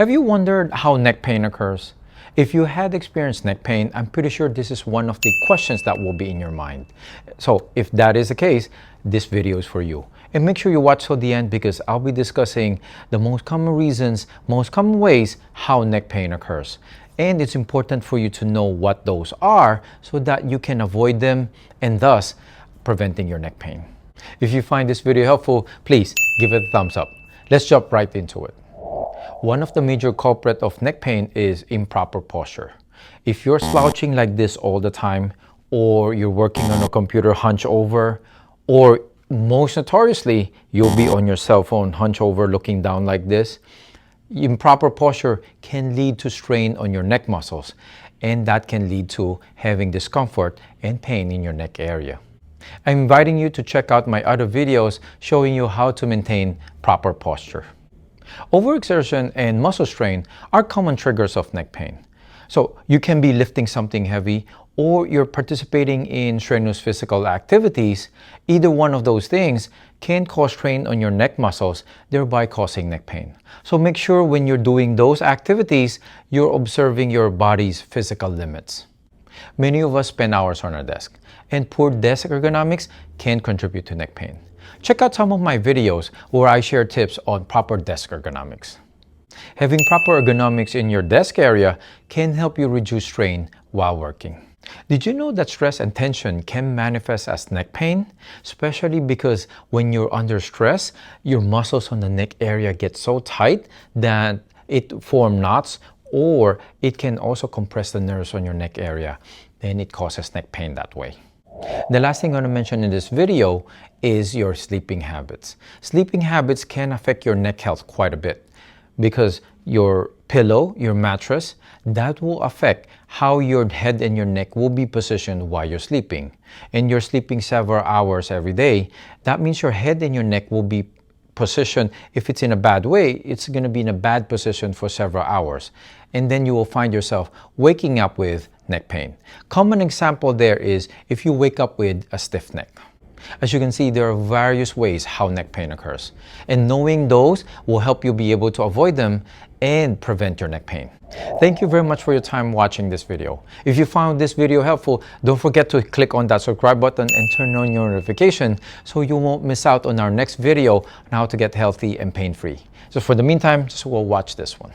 Have you wondered how neck pain occurs? If you had experienced neck pain, I'm pretty sure this is one of the questions that will be in your mind. So if that is the case, this video is for you. And make sure you watch till the end because I'll be discussing the most common reasons, most common ways how neck pain occurs. And it's important for you to know what those are so that you can avoid them and thus preventing your neck pain. If you find this video helpful, please give it a thumbs up. Let's jump right into it. One of the major culprits of neck pain is improper posture. If you're slouching like this all the time, or you're working on a computer hunch over, or most notoriously, you'll be on your cell phone hunch over looking down like this, improper posture can lead to strain on your neck muscles, and that can lead to having discomfort and pain in your neck area. I'm inviting you to check out my other videos showing you how to maintain proper posture. Overexertion and muscle strain are common triggers of neck pain. So you can be lifting something heavy or you're participating in strenuous physical activities. Either one of those things can cause strain on your neck muscles, thereby causing neck pain. So make sure when you're doing those activities, you're observing your body's physical limits. Many of us spend hours on our desk, and poor desk ergonomics can contribute to neck pain. Check out some of my videos where I share tips on proper desk ergonomics. Having proper ergonomics in your desk area can help you reduce strain while working. Did you know that stress and tension can manifest as neck pain? Especially because when you're under stress, your muscles on the neck area get so tight that it forms knots, or it can also compress the nerves on your neck area. Then it causes neck pain that way. The last thing I'm going to mention in this video is your sleeping habits. Sleeping habits can affect your neck health quite a bit because your pillow, your mattress, that will affect how your head and your neck will be positioned while you're sleeping. And you're sleeping several hours every day. That means your head and your neck will be positioned. If it's in a bad way, it's going to be in a bad position for several hours. And then you will find yourself waking up with neck pain. Common example there is if you wake up with a stiff neck. As you can see, there are various ways how neck pain occurs. And knowing those will help you be able to avoid them and prevent your neck pain. Thank you very much for your time watching this video. If you found this video helpful, don't forget to click on that subscribe button and turn on your notification so you won't miss out on our next video on how to get healthy and pain-free. So for the meantime, just go watch this one.